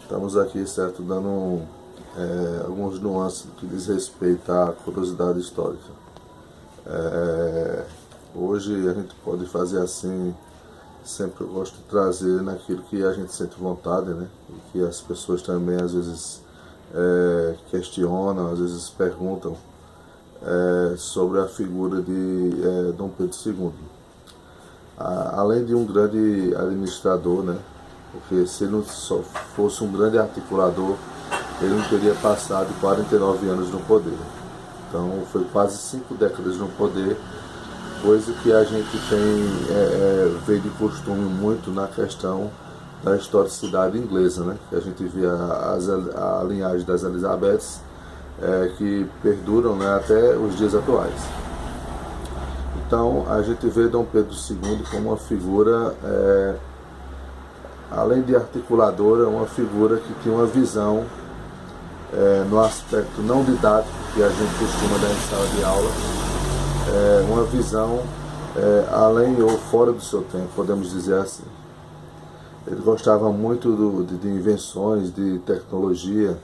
Estamos aqui, certo, dando alguns nuances que diz respeito à curiosidade histórica. Hoje a gente pode fazer assim, sempre eu gosto de trazer naquilo que a gente sente vontade, né? E que as pessoas também às vezes questionam, às vezes perguntam sobre a figura de Dom Pedro II. Além de um grande administrador, né? Porque se ele não só fosse um grande articulador, ele não teria passado 49 anos no poder. Então foi quase 5 décadas no poder, coisa que a gente vê de costume muito na questão da historicidade inglesa, né? Que a gente vê a linhagem das Elizabeths, que perduram, né, até os dias atuais. Então a gente vê Dom Pedro II como uma figura, além de articuladora, uma figura que tinha uma visão no aspecto não didático que a gente costuma dar em sala de aula, uma visão além ou fora do seu tempo, podemos dizer assim. Ele gostava muito de invenções, de tecnologia,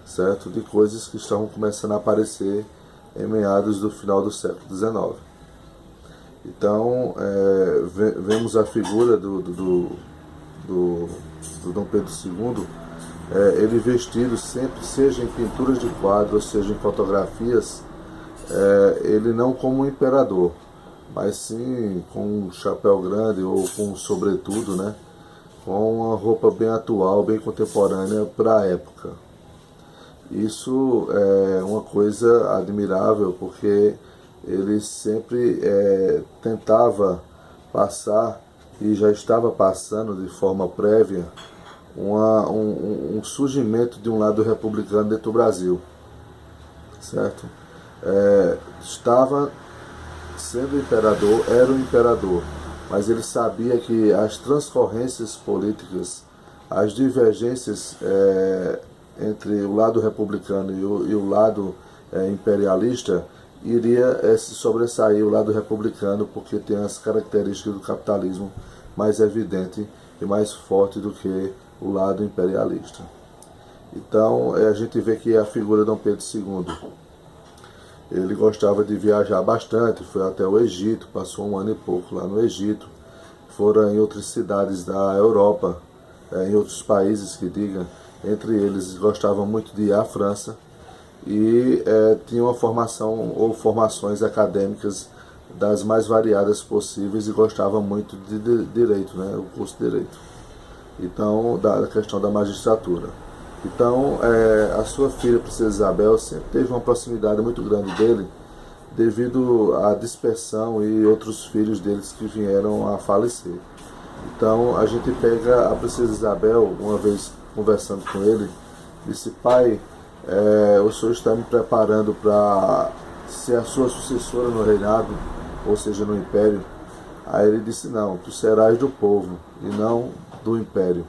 certo? De coisas que estavam começando a aparecer em meados do final do século XIX. Então, vemos a figura do Dom Pedro II, ele vestido sempre, seja em pinturas de quadros, seja em fotografias, ele não como um imperador, mas sim com um chapéu grande ou com um sobretudo, né? Com uma roupa bem atual, bem contemporânea para a época. Isso é uma coisa admirável, porque ele sempre tentava passar, e já estava passando de forma prévia, um surgimento de um lado republicano dentro do Brasil, certo? Estava sendo imperador, era o imperador, mas ele sabia que as transcorrências políticas, as divergências entre o lado republicano e o lado imperialista, iria se sobressair o lado republicano, porque tem as características do capitalismo mais evidente e mais forte do que o lado imperialista. Então a gente vê que a figura de Dom Pedro II, ele gostava de viajar bastante, foi até o Egito, passou 1 ano e pouco lá no Egito, foram em outras cidades da Europa, em outros países que diga, entre eles gostava muito de ir à França, e tinha uma formação ou formações acadêmicas das mais variadas possíveis, e gostava muito de direito, né, o curso de direito, então da questão da magistratura. Então a sua filha, Princesa Isabel, sempre teve uma proximidade muito grande dele, devido à dispersão e outros filhos deles que vieram a falecer. Então a gente pega a Princesa Isabel, uma vez conversando com ele, disse: pai, o senhor está me preparando para ser a sua sucessora no reinado, ou seja, no império? Aí ele disse: não, tu serás do povo e não do império.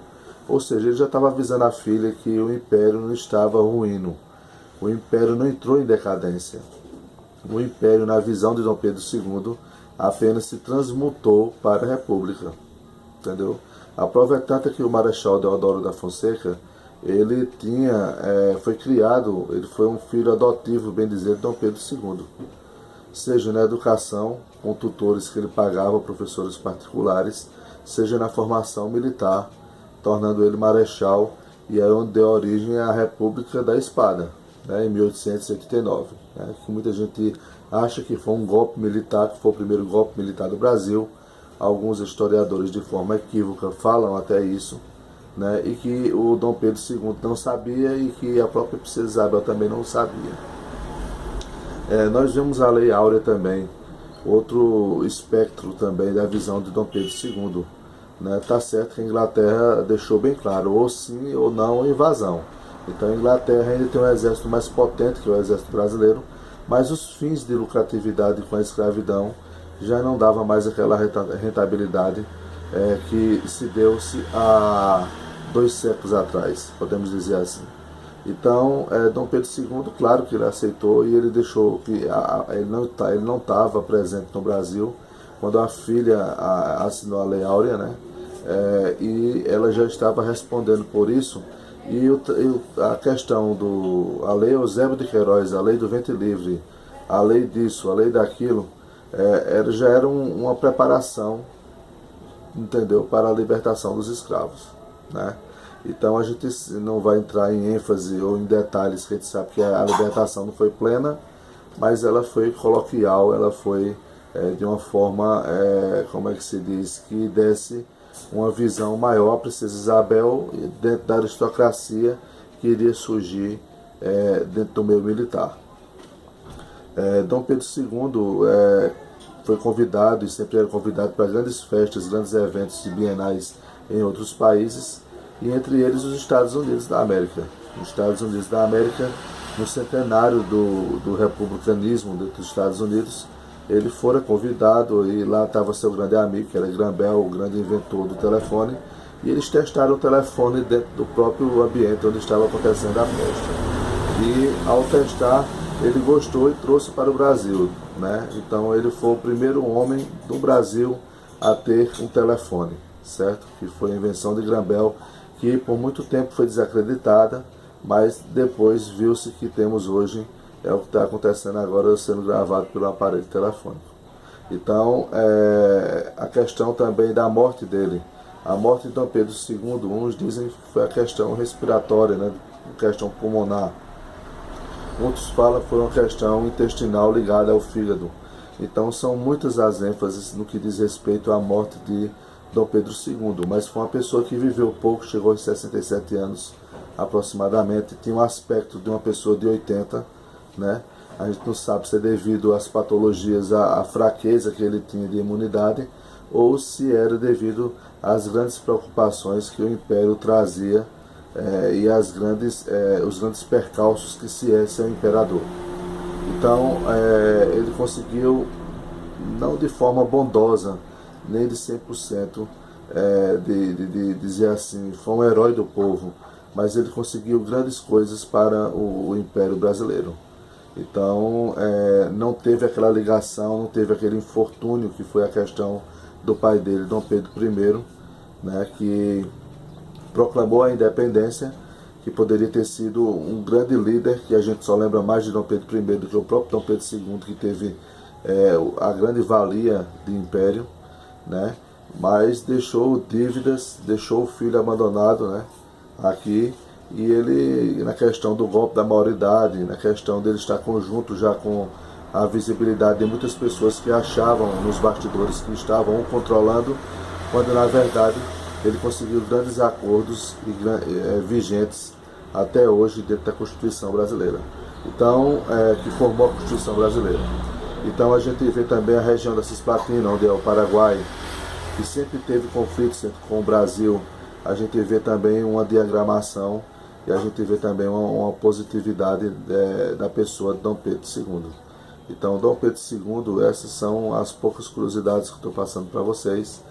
Ou seja, ele já estava avisando a filha que o império não estava ruindo, o império não entrou em decadência. O império, na visão de Dom Pedro II, apenas se transmutou para a república, entendeu? A prova é tanta que o Marechal Deodoro da Fonseca, ele foi criado, ele foi um filho adotivo, bem dizer, de Dom Pedro II. Seja na educação, com tutores que ele pagava, professores particulares, seja na formação militar, tornando ele marechal, e é onde deu origem à República da Espada, né, em 1889. Né, que muita gente acha que foi um golpe militar, que foi o primeiro golpe militar do Brasil. Alguns historiadores, de forma equívoca, falam até isso, né, e que o Dom Pedro II não sabia, e que a própria Princesa Isabel também não sabia. Nós vemos a Lei Áurea também, outro espectro também da visão de Dom Pedro II. Tá certo que a Inglaterra deixou bem claro, ou sim ou não invasão. Então a Inglaterra ainda tem um exército mais potente que o exército brasileiro, mas os fins de lucratividade com a escravidão já não dava mais aquela rentabilidade que se deu-se há 2 séculos atrás, podemos dizer assim. Então Dom Pedro II, claro que ele aceitou, e ele deixou que ele não estava presente no Brasil quando a filha assinou a Lei Áurea, né? E ela já estava respondendo por isso, A questão a lei Eusébio de Queiroz, a lei do ventre livre, a lei disso, a lei daquilo, já era uma preparação, entendeu, para a libertação dos escravos, né? Então a gente não vai entrar em ênfase ou em detalhes, que a gente sabe que a libertação não foi plena, mas ela foi coloquial, ela foi de uma forma, como é que se diz, que desse uma visão maior à princesa Isabel dentro da aristocracia que iria surgir dentro do meio militar. Dom Pedro II foi convidado e sempre era convidado para grandes festas, grandes eventos e bienais em outros países, e entre eles os Estados Unidos da América. Os Estados Unidos da América, no centenário do republicanismo dentro dos Estados Unidos, ele fora convidado e lá estava seu grande amigo, que era Graham Bell, o grande inventor do telefone, e eles testaram o telefone dentro do próprio ambiente onde estava acontecendo a festa. E ao testar, ele gostou e trouxe para o Brasil, né? Então ele foi o primeiro homem do Brasil a ter um telefone, certo? Que foi a invenção de Graham Bell, que por muito tempo foi desacreditada, mas depois viu-se que temos hoje, o que está acontecendo agora, sendo gravado pelo aparelho telefônico. Então, a questão também da morte dele, a morte de Dom Pedro II, uns dizem que foi a questão respiratória, né? A questão pulmonar. Outros falam que foi uma questão intestinal ligada ao fígado. Então são muitas as ênfases no que diz respeito à morte de Dom Pedro II, mas foi uma pessoa que viveu pouco, chegou aos 67 anos aproximadamente, tinha um aspecto de uma pessoa de 80, né? A gente não sabe se é devido às patologias, à fraqueza que ele tinha de imunidade, ou se era devido às grandes preocupações que o Império trazia e os grandes percalços que se é ser um imperador. Então ele conseguiu, não de forma bondosa, nem de 100%, de dizer assim, foi um herói do povo, mas ele conseguiu grandes coisas para o Império Brasileiro. Então não teve aquela ligação, não teve aquele infortúnio que foi a questão do pai dele, Dom Pedro I, né, que proclamou a independência, que poderia ter sido um grande líder, que a gente só lembra mais de Dom Pedro I do que o próprio Dom Pedro II, que teve a grande valia de império, né? Mas deixou dívidas, deixou o filho abandonado, né, aqui, e ele, na questão do golpe da maioridade, na questão dele estar conjunto já com a visibilidade de muitas pessoas que achavam nos bastidores que estavam o controlando, quando na verdade ele conseguiu grandes acordos vigentes até hoje dentro da Constituição brasileira. Então, que formou a Constituição brasileira. Então a gente vê também a região da Cisplatina, onde é o Paraguai, que sempre teve conflitos com o Brasil. A gente vê também uma diagramação e a gente vê também uma positividade da pessoa de Dom Pedro II. Então, Dom Pedro II, essas são as poucas curiosidades que eu estou passando para vocês,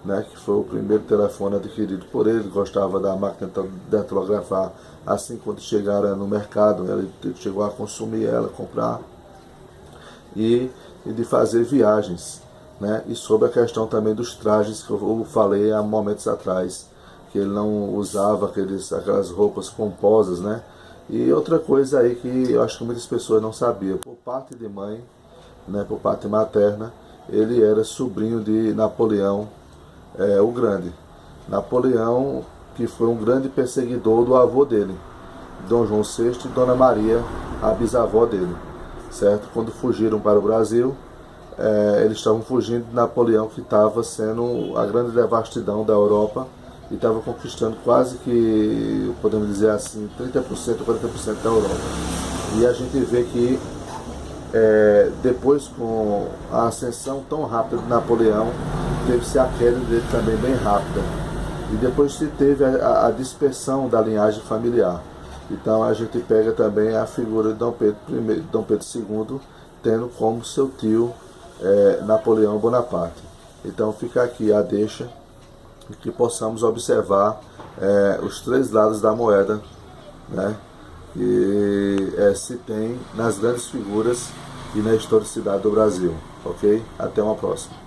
né, que foi o primeiro telefone adquirido por ele, gostava da máquina de datilografar, assim quando chegaram no mercado, ele chegou a consumir ela, comprar, e de fazer viagens, né, e sobre a questão também dos trajes que eu falei há momentos atrás, que ele não usava aquelas roupas pomposas, né. E outra coisa aí que eu acho que muitas pessoas não sabiam, por parte de mãe, né, por parte materna, ele era sobrinho de Napoleão o Grande. Napoleão, que foi um grande perseguidor do avô dele, Dom João VI e Dona Maria, a bisavó dele, certo? Quando fugiram para o Brasil, eles estavam fugindo de Napoleão, que estava sendo a grande devastidão da Europa e estava conquistando quase que, podemos dizer assim, 30% ou 40% da Europa. E a gente vê que depois, com a ascensão tão rápida de Napoleão, teve-se a queda dele também bem rápida. E depois se teve a dispersão da linhagem familiar. Então a gente pega também a figura de Dom Pedro II, tendo como seu tio Napoleão Bonaparte. Então fica aqui a deixa, que possamos observar os três lados da moeda, né, que se tem nas grandes figuras e na historicidade do Brasil. Ok? Até uma próxima.